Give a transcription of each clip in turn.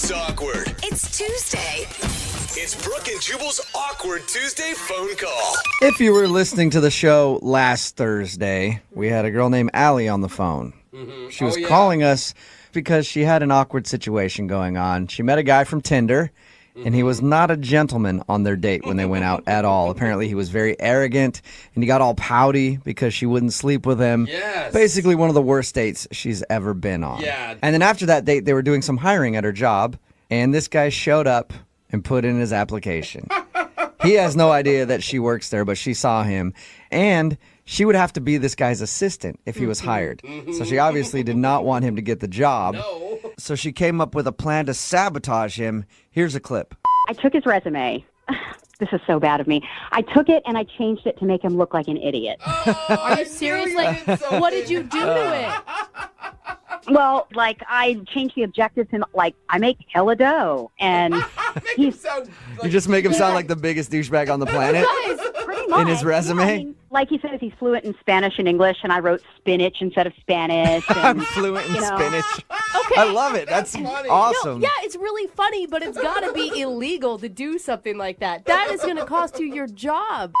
It's awkward. It's Tuesday. It's Brooke and Jubal's Awkward Tuesday phone call. If you were listening to the show last Thursday, we had a girl named Allie on the phone. She was calling us because she had an awkward situation going on. She met a guy from Tinder, and he was not a gentleman on their date when they went out at all. Apparently, he was very arrogant, and he got all pouty because she wouldn't sleep with him. Yes. Basically, one of the worst dates she's ever been on. Yeah. And then after that date, they were doing some hiring at her job, and this guy showed up and put in his application. He has no idea that she works there, but she saw him, and she would have to be this guy's assistant if he was hired. So she obviously did not want him to get the job. No. So she came up with a plan to sabotage him. Here's a clip. I took his resume. This is so bad of me. I took it and I changed it to make him look like an idiot. Are you serious? Like, what did you do to it? Well, like, I changed the objective to, like, I make hella dough. And he's You just make him sound like the biggest douchebag on the planet pretty much. in his resume. Yeah, I mean, like he says, he's fluent in Spanish and English, and I wrote spinach instead of Spanish. I'm And, fluent in you know. spinach. Okay. I love it. That's funny. awesome. Yeah, it's really funny, but it's got to be illegal to do something like that. That is going to cost you your job.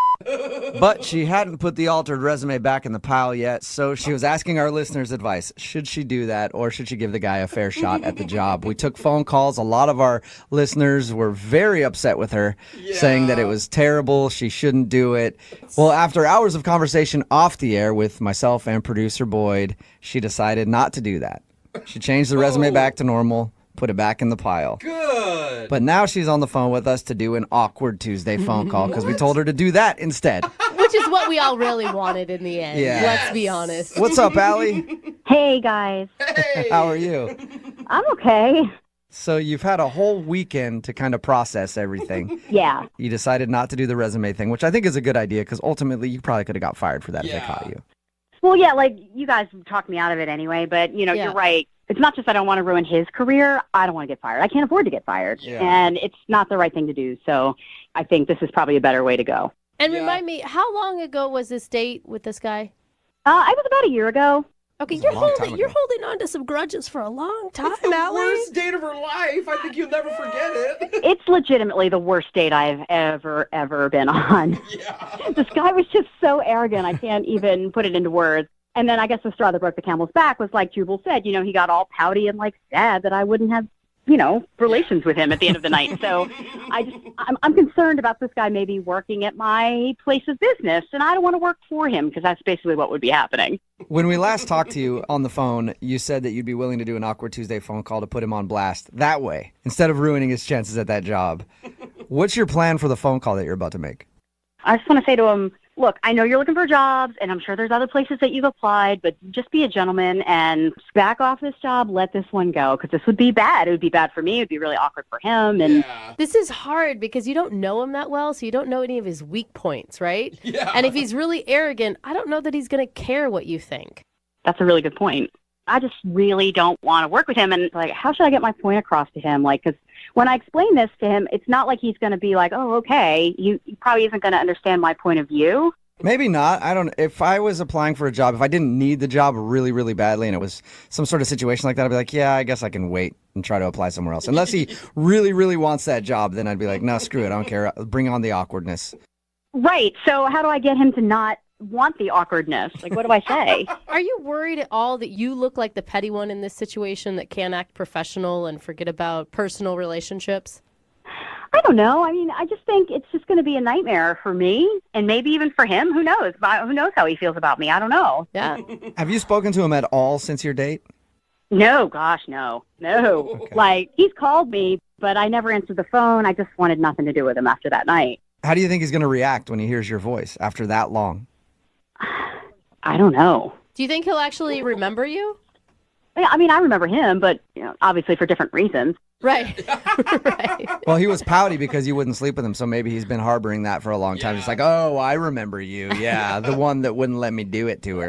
But she hadn't put the altered resume back in the pile yet, so she was asking our listeners' advice. Should she do that, or should she give the guy a fair shot at the job? We took phone calls. A lot of our listeners were very upset with her, saying that it was terrible, she shouldn't do it. Well, after hours of conversation off the air with myself and producer Boyd, she decided not to do that. She changed the resume back to normal, put it back in the pile. Good. But now she's on the phone with us to do an awkward Tuesday phone call because we told her to do that instead. Which is what we all really wanted in the end. Yeah. Let's be honest. What's up, Allie? Hey, guys. Hey. How are you? I'm okay. So you've had a whole weekend to kind of process everything. Yeah. You decided not to do the resume thing, which I think is a good idea because ultimately you probably could have got fired for that if they Yeah. caught you. Well, yeah, like, you guys talked me out of it anyway, but, you know, Yeah. you're right. It's not just I don't want to ruin his career. I don't want to get fired. I can't afford to get fired. Yeah. And it's not the right thing to do. So I think this is probably a better way to go. And Yeah. remind me, how long ago was this date with this guy? I was about a year ago. Okay, It was a long time you're ago. holding on to some grudges for a long time, It's the Allie. worst date of her life. I think you'll never forget it. It's legitimately the worst date I've ever been on. Yeah. This guy was just so arrogant. I can't even put it into words. And then I guess the straw that broke the camel's back was, like Jubal said, you know, he got all pouty and, like, sad that I wouldn't have, you know, relations with him at the end of the night. So I'm concerned about this guy maybe working at my place of business, and I don't want to work for him because that's basically what would be happening. When we last talked to you on the phone, you said that you'd be willing to do an awkward Tuesday phone call to put him on blast that way, instead of ruining his chances at that job. What's your plan for the phone call that you're about to make? I just want to say to him, look, I know you're looking for jobs, and I'm sure there's other places that you've applied, but just be a gentleman and back off this job, let this one go, because this would be bad. It would be bad for me. It would be really awkward for him. And Yeah. This is hard because you don't know him that well, so you don't know any of his weak points, right? Yeah. And if he's really arrogant, I don't know that he's going to care what you think. that's a really good point. I just really don't want to work with him. And, like, how should I get my point across to him? Like, because when I explain this to him, it's not like he's going to be like, oh, okay. He probably isn't going to understand my point of view. Maybe not. I don't. If I was applying for a job, if I didn't need the job really, really badly, and it was some sort of situation like that, I'd be like, yeah, I guess I can wait and try to apply somewhere else. Unless he really, really wants that job, then I'd be like, no, screw it. I don't care. Bring on the awkwardness. Right. So how do I get him to not want the awkwardness? Like, what do I say? Are you worried at all that you look like the petty one in this situation that can't act professional and forget about personal relationships? I don't know. I mean, I just think it's just going to be a nightmare for me and maybe even for him. Who knows? Who knows how he feels about me? I don't know. Yeah. Have you spoken to him at all since your date? No, gosh, no. Okay. Like, he's called me, but I never answered the phone. I just wanted nothing to do with him after that night. How do you think he's going to react when he hears your voice after that long? I don't know. Do you think he'll actually remember you? Yeah, I mean, I remember him, but, you know, obviously for different reasons. Right. Right. Well, he was pouty because you wouldn't sleep with him, so maybe he's been harboring that for a long time. Just like, oh, I remember you. Yeah, the one that wouldn't let me do it to her.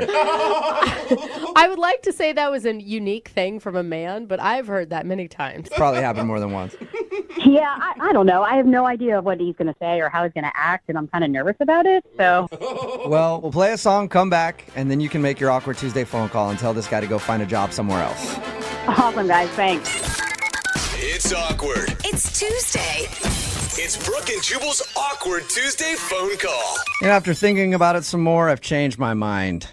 I would like to say that was a unique thing from a man, but I've heard that many times. Probably happened more than once. Yeah, I don't know. I have no idea what he's going to say or how he's going to act, and I'm kind of nervous about it. So, Well, we'll play a song, come back, and then you can make your Awkward Tuesday phone call and tell this guy to go find a job somewhere else. awesome, guys. Thanks. It's awkward. It's Tuesday. It's Brooke and Jubal's awkward Tuesday phone call. And after thinking about it some more, I've changed my mind.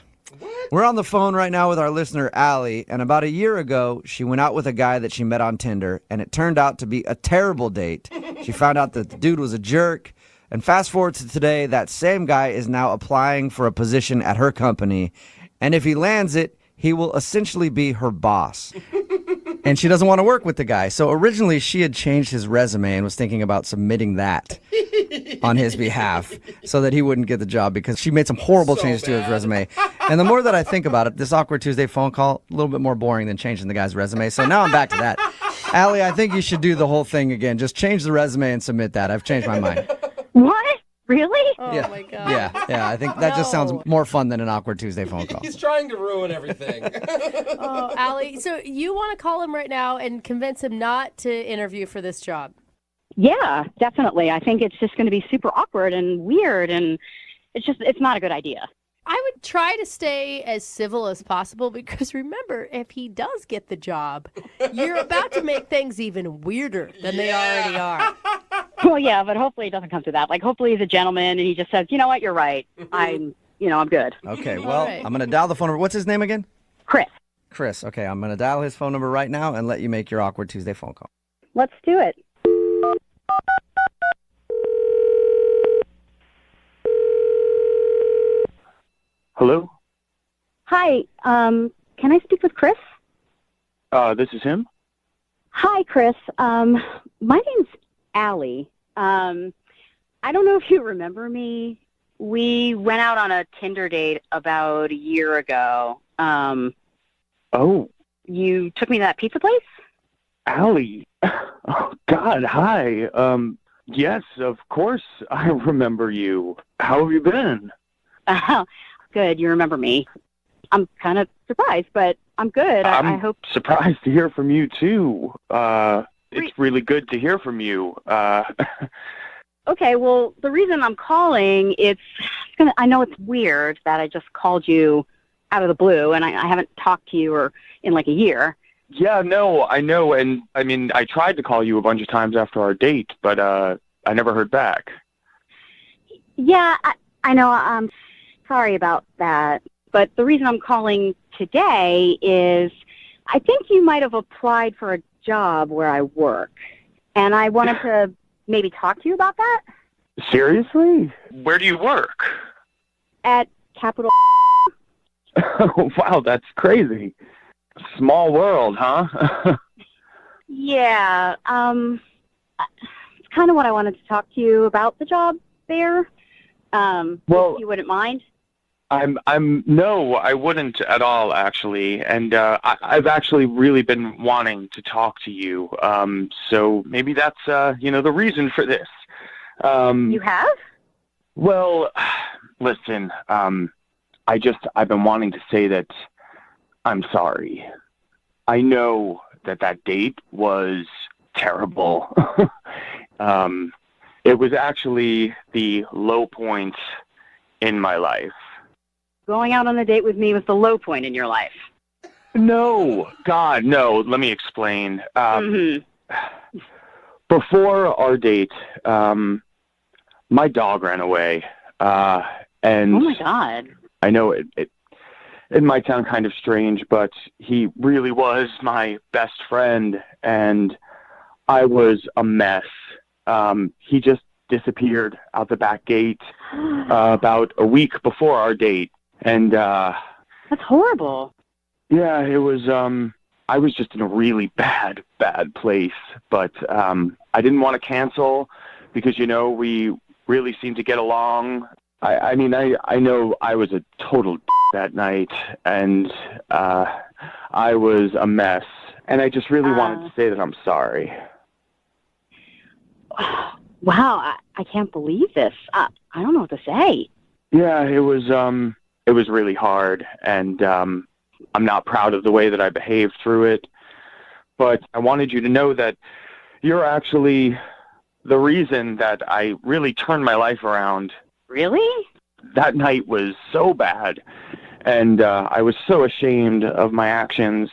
We're on the phone right now with our listener, Allie, and about a year ago, she went out with a guy that she met on Tinder, and it turned out to be a terrible date. She found out that the dude was a jerk, and fast forward to today, that same guy is now applying for a position at her company, and if he lands it, he will essentially be her boss. And she doesn't want to work with the guy. So originally she had changed his resume and was thinking about submitting that on his behalf so that he wouldn't get the job because she made some horrible changes to his resume. And the more that I think about it, this awkward Tuesday phone call, a little bit more boring than changing the guy's resume. So now I'm back to that. Allie, I think you should do the whole thing again. Just change the resume and submit that. I've changed my mind. What? Really? Oh yeah. my God. Yeah. I think that just sounds more fun than an awkward Tuesday phone call. He's trying to ruin everything. Oh, Allie, so you want to call him right now and convince him not to interview for this job? Yeah, definitely. I think it's just going to be super awkward and weird, and it's not a good idea. I would try to stay as civil as possible because remember, if he does get the job, you're about to make things even weirder than they already are. Well, yeah, but hopefully it doesn't come to that. Like, hopefully he's a gentleman and he just says, you know what, you're right. I'm good. Okay, well, right. I'm going to dial the phone number. What's his name again? Chris, Chris. Okay, I'm going to dial his phone number right now and let you make your awkward Tuesday phone call. let's do it. Hello? Hi, can I speak with Chris? This is him? Hi, Chris. My name's Allie. I don't know if you remember me. We went out on a Tinder date about a year ago. Oh, You took me to that pizza place? Allie. Oh, God, hi. Yes, of course I remember you. How have you been? Good, you remember me. I'm kind of surprised, but I'm good. I hope. Surprised to hear from you, too. It's really good to hear from you. Okay, well, the reason I'm calling, I know it's weird that I just called you out of the blue, and I haven't talked to you in like a year. Yeah, no, I know. And, I mean, I tried to call you a bunch of times after our date, but I never heard back. Yeah, I know. I'm sorry about that. But the reason I'm calling today is I think you might have applied for a job where I work. And I wanted to maybe talk to you about that. Seriously? Where do you work? At Capital. Oh, wow, that's crazy. Small world, huh? Yeah. It's kind of what I wanted to talk to you about the job there. Well, if you wouldn't mind. No, I wouldn't at all, actually. And I've actually really been wanting to talk to you. So maybe that's, the reason for this. You have? Well, listen, I've been wanting to say that I'm sorry. I know that date was terrible. It was actually the low point in my life. Going out on a date with me was the low point in your life. No, God, no. Let me explain. Before our date, my dog ran away. And oh, my God. I know it might sound kind of strange, but he really was my best friend, and I was a mess. He just disappeared out the back gate about a week before our date. And that's horrible. Yeah, it was I was just in a really bad place, but I didn't want to cancel because we really seemed to get along. I know I was a total that night, and I was a mess, and I just really wanted to say that I'm sorry. Wow, I can't believe this. I don't know what to say. Yeah, it was really hard, and I'm not proud of the way that I behaved through it, but I wanted you to know that you're actually the reason that I really turned my life around. Really? That night was so bad, and I was so ashamed of my actions.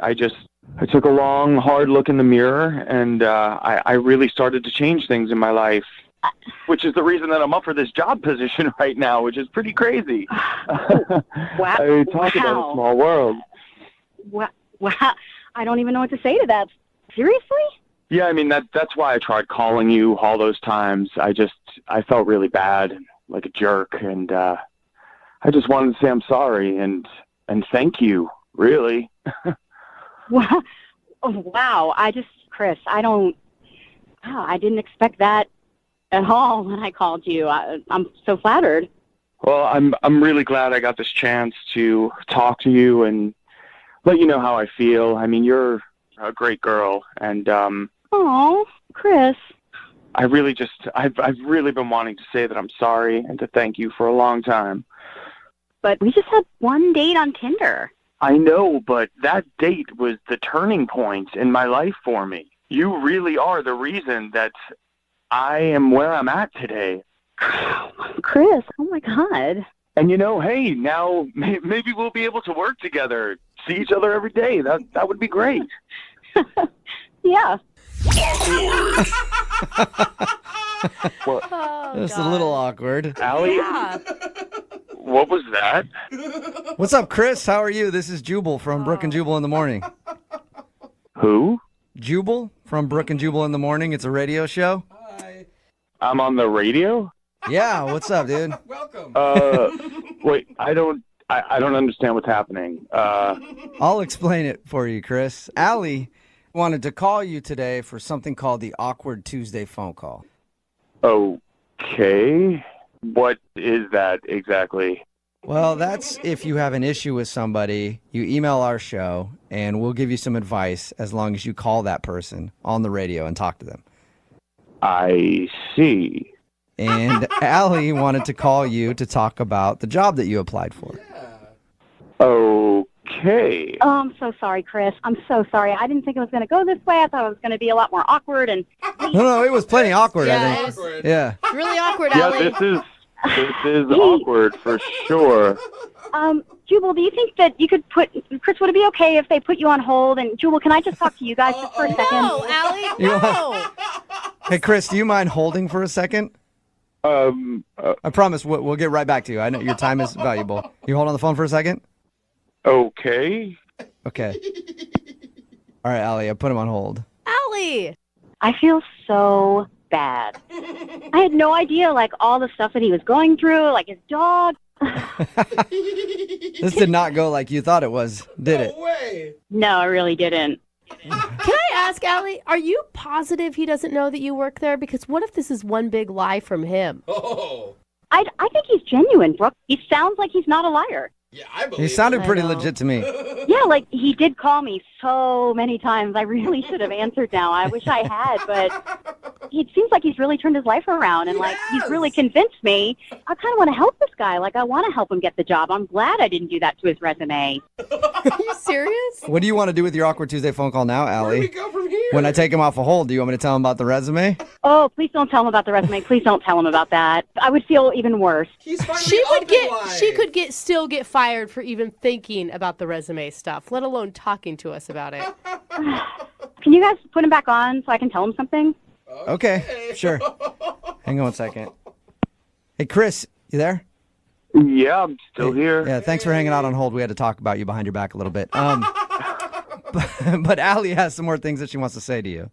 I just I took a long, hard look in the mirror, and I really started to change things in my life, which is the reason that I'm up for this job position right now, which is pretty crazy. Wow. I mean, talk about a small world. Wow. I don't even know what to say to that. Seriously? Yeah, I mean, that's why I tried calling you all those times. I felt really bad, like a jerk, and I just wanted to say I'm sorry and thank you, really. Wow. Wow. Chris, I didn't expect that at all when I called you. I'm so flattered. Well, I'm really glad I got this chance to talk to you and let you know how I feel. I mean, you're a great girl, and Oh, Chris. I've really been wanting to say that I'm sorry and to thank you for a long time. But we just had one date on Tinder. I know, but that date was the turning point in my life for me. You really are the reason that I am where I'm at today. Chris, oh my God. And hey, now maybe we'll be able to work together, see each other every day. That would be great. Yeah. Well, Oh, It's a God. little awkward. Allie, Yeah. what was that? What's up, Chris? How are you? This is Jubal from Brook and Jubal in the Morning. Who? Jubal from Brook and Jubal in the Morning. It's a radio show. Hi. I'm on the radio? Yeah, what's up, dude? Welcome. Wait, I don't understand what's happening. I'll explain it for you, Chris. Allie wanted to call you today for something called the Awkward Tuesday phone call. Okay. What is that exactly? Well, that's if you have an issue with somebody, you email our show, and we'll give you some advice as long as you call that person on the radio and talk to them. I see. And Allie wanted to call you to talk about the job that you applied for. Okay. Oh, I'm so sorry, Chris. I'm so sorry. I didn't think it was going to go this way. I thought it was going to be a lot more awkward. And No, it was plenty awkward, Yeah, I it think. was Awkward. Yeah. really awkward, Yeah, Allie. this is awkward for sure. Jubal, do you think that you could Chris, would it be okay if they put you on hold? And Jubal, can I just talk to you guys just for a second? No, Allie, You no. Hey, Chris, do you mind holding for a second? I promise we'll get right back to you. I know your time is valuable. You hold on the phone for a second? Okay. Okay. All right, Allie, I put him on hold. Allie. I feel so bad. I had no idea, like, all the stuff that he was going through, like his dog. This did not go like you thought it was, did it? No way. No, I really didn't. Can I ask, Allie, are you positive he doesn't know that you work there? Because what if this is one big lie from him? Oh. I think he's genuine, Brooke. He sounds like he's not a liar. Yeah, I believe He sounded I pretty know. legit to me. Yeah, like, he did call me so many times. I really should have answered now. I wish I had, but it seems like he's really turned his life around, and, like, he's really convinced me. I kind of want to help this guy. Like, I want to help him get the job. I'm glad I didn't do that to his resume. Are you serious? What do you want to do with your Awkward Tuesday phone call now, Where do we Allie? go from here? When I take him off a hold, do you want me to tell him about the resume? Oh, please don't tell him about the resume. Please don't tell him about that. I would feel even worse. He's finally She up in life. still get fired for even thinking about the resume stuff, let alone talking to us about it. Can you guys put him back on so I can tell him something? Okay, sure. Hang on one second. Hey, Chris, you there? Yeah, I'm still here. Yeah, thanks for hanging out on hold. We had to talk about you behind your back a little bit. But Allie has some more things that she wants to say to you.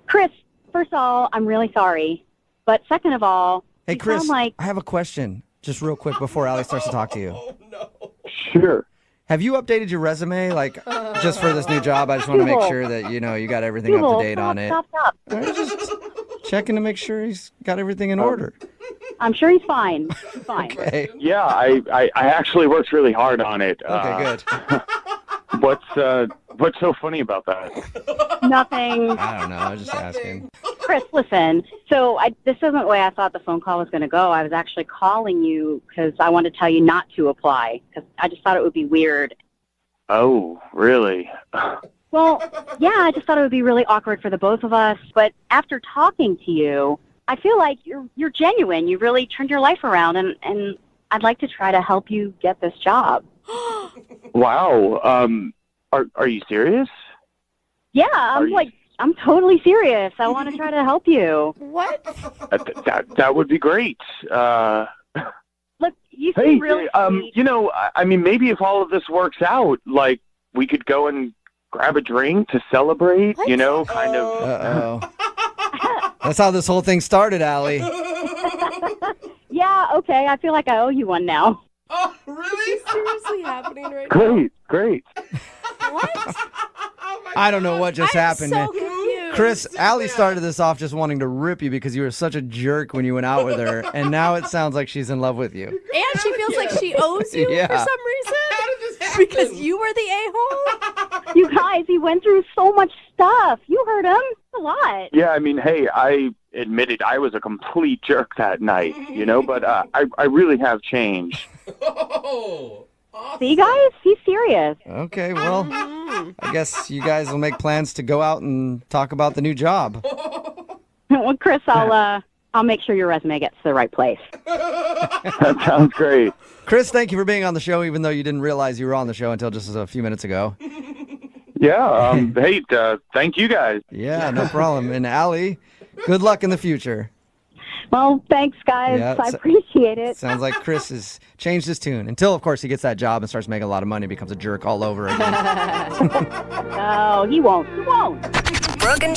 Chris, first of all, I'm really sorry. But second of all, Hey, you Chris, sound like... I have a question, just real quick before Allie starts to talk to you. Oh, no. Sure. Have you updated your resume, like, just for this new job? I just want to make Jubal. sure that, you got everything up Jubal, to date on it. Stop. I'm just checking to make sure he's got everything in order. I'm sure he's fine. He's fine. Okay. Yeah, I actually worked really hard on it. Okay, good. What's so funny about that? Nothing. I don't know. I was just asking. Chris, listen. So this isn't the way I thought the phone call was going to go. I was actually calling you because I wanted to tell you not to apply because I just thought it would be weird. Oh, really? Well, yeah, I just thought it would be really awkward for the both of us. But after talking to you, I feel like you're genuine. You really turned your life around, and I'd like to try to help you get this job. Wow. Are you serious? Yeah, Are you- I'm totally serious. I want to try to help you. What? That would be great. Look, you Hey, seem really sweet. I mean, maybe if all of this works out, like we could go and grab a drink to celebrate. What? You know, kind of. Uh-oh. That's how this whole thing started, Allie. Yeah, okay. I feel like I owe you one now. Oh, really? Is seriously happening right now? Great. What? I don't know what just I'm happened. so confused. Chris, Allie started this off just wanting to rip you because you were such a jerk when you went out with her, and now it sounds like she's in love with you. And she feels like she owes you Yeah. for some reason. How did this happen? Because you were the a-hole? You guys, he went through so much stuff. You heard him a lot. Yeah, I mean, hey, I admitted I was a complete jerk that night, but I really have changed. Oh, awesome. See, guys, he's serious. Okay, well, I guess you guys will make plans to go out and talk about the new job. Well, Chris, I'll make sure your resume gets to the right place. That sounds great. Chris, thank you for being on the show, even though you didn't realize you were on the show until just a few minutes ago. Yeah, hey, thank you guys. Yeah, no problem. And Allie, good luck in the future. Well, thanks, guys. Yeah, I appreciate it. Sounds like Chris has changed his tune. Until, of course, he gets that job and starts making a lot of money, becomes a jerk all over again. No, he won't. He won't. Brooke and